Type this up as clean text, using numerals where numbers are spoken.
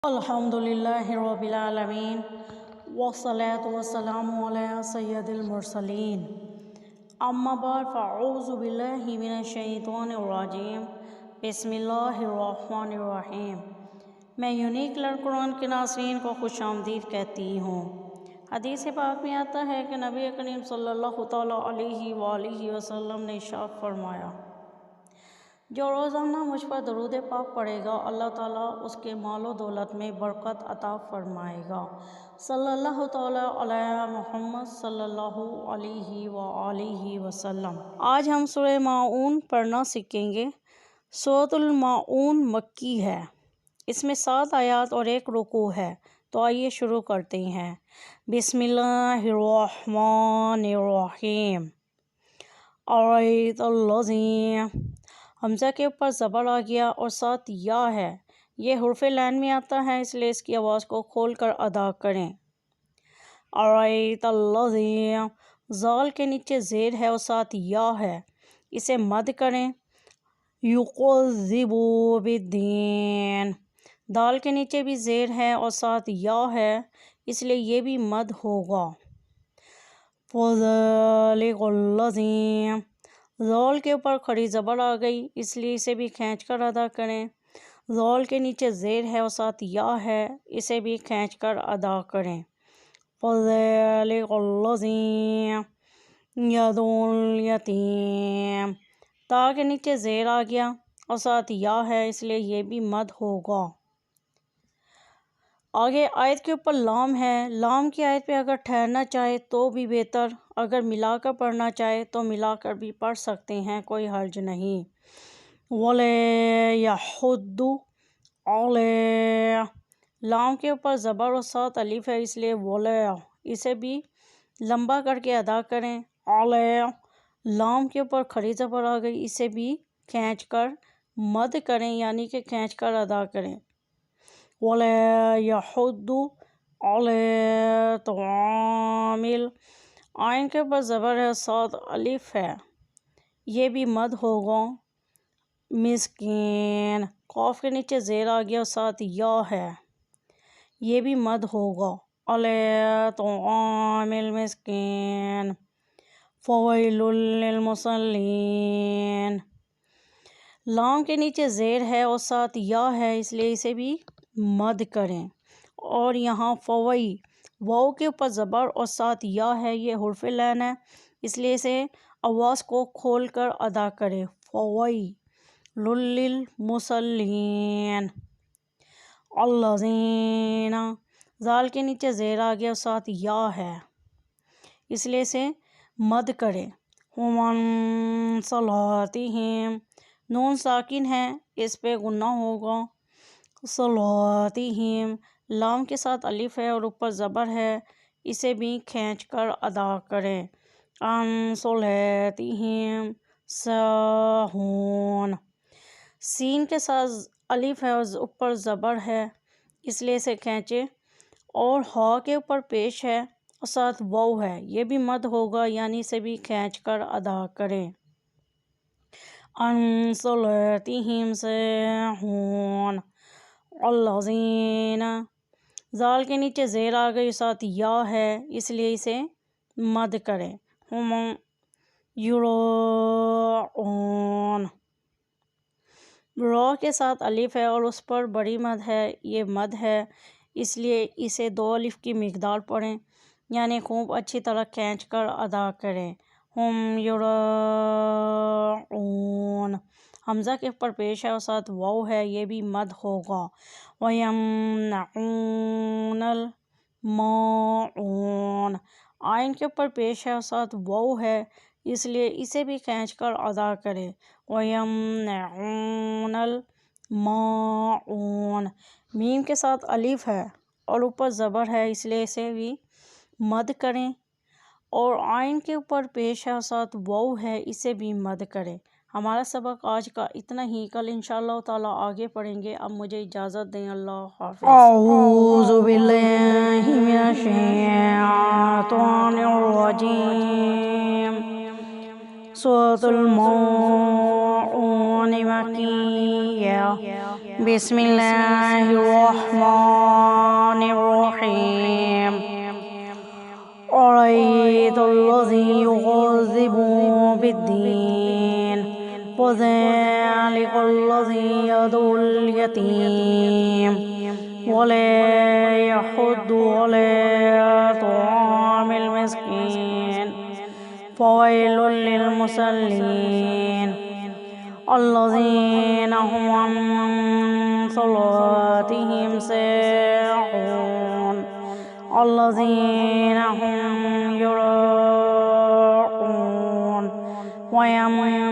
الحمدللہ رب العالمین والصلاة والسلام علی سید المرسلین اما بعد فاعوذ باللہ من الشیطان الرجیم بسم اللہ الرحمن الرحیم۔ میں یونیک لرن قرآن کے ناظرین کو خوش آمدید کہتی ہوں۔ حدیث پاک میں آتا ہے کہ نبی کریم صلی اللہ تعالیٰ علیہ وآلہ وسلم نے ارشاد فرمایا، جو روزانہ مجھ پر درود پاک پڑھے گا اللہ تعالیٰ اس کے مال و دولت میں برکت عطا فرمائے گا۔ صلی اللہ تعالیٰ علی محمد صلی اللہ علیہ وآلہ وسلم۔ آج ہم سورہ ماعون پڑھنا سیکھیں گے۔ سورۃ الماعون مکی ہے۔ اس میں 7 آیات اور 1 رکوع ہے۔ تو آئیے شروع کرتے ہیں۔ بسم اللہ الرحمن الرحیم۔ ارأیت الذی، حمزہ کے اوپر زبر آ گیا اور ساتھ یا ہے۔ یہ حرف لین میں آتا ہے، اس لیے اس کی آواز کو کھول کر ادا کریں۔ ارأیت الذی، زال کے نیچے زیر ہے اور ساتھ یا ہے، اسے مد کریں۔ یکذب بالدین، دال کے نیچے بھی زیر ہے اور ساتھ یا ہے، اس لیے یہ بھی مد ہوگا۔ فذلک الذی، زال کے اوپر کھڑی زبر آ گئی، اس لیے اسے بھی کھینچ کر ادا کریں۔ زال کے نیچے زیر ہے اور ساتھ یا ہے، اسے بھی کھینچ کر ادا کریں۔ فذلک الذی یدعو الیتیم، تا کے نیچے زیر آ گیا اور ساتھ یا ہے، اس لیے یہ بھی مد ہوگا۔ آگے آیت کے اوپر لام ہے۔ لام کی آیت پہ اگر ٹھہرنا چاہے تو بھی بہتر، اگر ملا کر پڑھنا چاہے تو ملا کر بھی پڑھ سکتے ہیں، کوئی حرج نہیں۔ وَلَا يَحُضُّ عَلَىٰ، لام کے اوپر زبر اور ساتھ الف ہے، اس لیے وَلَا، اسے بھی لمبا کر کے ادا کریں۔ عَلَىٰ، لام کے اوپر کھڑی زبر آ گئی، اسے بھی کھینچ کر مد کریں، یعنی کہ کھینچ کر ادا کریں۔ وَلَا يَحُضُّ عَلَىٰ طَعَامِ، عین کے اوپر زبر ہے، ساتھ الف ہے، یہ بھی مد ہوگا۔ مسکین، قاف کے نیچے زیر آ گیا اور ساتھ یا ہے، یہ بھی مد ہوگا۔ عَلَىٰ طَعَامِ الْمِسْكِينِ فَوَيْلٌ لِّلْمُصَلِّينَ، لام کے نیچے زیر ہے اور ساتھ یا ہے، اس لیے اسے بھی مد کریں۔ اور یہاں فوئی، واؤ کے اوپر زبر اور ساتھ یا ہے، یہ حرف لین ہے، اس لیے اسے آواز کو کھول کر ادا کریں۔ فویل للمصلین، الذین، زال کے نیچے زیر آ گیا اور ساتھ یا ہے، اس لیے اسے مد کریں۔ ہم عن صلاتہم، نون ساکن ہے، اس پہ غنہ ہوگا۔ صلاتہم، لام کے ساتھ الف ہے اور اوپر زبر ہے، اسے بھی کھینچ کر ادا کریں۔ عن صلاتہم ساہون، سین کے ساتھ الف ہے اور اوپر زبر ہے، اس لیے اسے کھینچیں۔ اور ہا کے اوپر پیش ہے اور ساتھ واو ہے، یہ بھی مد ہوگا، یعنی اسے بھی کھینچ کر ادا کریں۔ عن صلاتہم ساہون، الذین، زال کے نیچے زیر آ گئی، ساتھ یا ہے، اس لیے اسے مد کریں۔ ہم یراؤن، را کے ساتھ الف ہے اور اس پر بڑی مد ہے، یہ مد ہے، اس لیے اسے 2 الف کی مقدار پڑھیں، یعنی خوب اچھی طرح کھینچ کر ادا کریں۔ ہم یراؤن، حمزہ کے اوپر پیش ہے اور ساتھ واو ہے، یہ بھی مد ہوگا۔ وَيَمْنَعُونَ الْمَاعُونَ، عین کے اوپر پیش ہے اور ساتھ واو ہے، اس لیے اسے بھی کھینچ کر ادا کریں۔ وَيَمْنَعُونَ الْمَاعُونَ، میم کے ساتھ الف ہے اور اوپر زبر ہے، اس لیے اسے بھی مد کریں۔ اور عین کے اوپر پیش ہے اور ساتھ واو ہے، اسے بھی مد کریں۔ ہمارا سبق آج کا اتنا ہی، کل انشاءاللہ تعالیٰ آگے پڑھیں گے۔ اب مجھے اجازت دیں، اللہ حافظ۔ اعوذ باللہ من الشیطان الرجیم۔ سورۃ الماعون مکیہ، بسم الله الرحمن الرحيم أرأيت الذي يكذب بالدين فذلك الذي يدعو اليتيم ولا يحض على طعام المسكين فويل للمصلين الذين هم عن صلاتهم ساهون الذين هم يراءون ويمنعون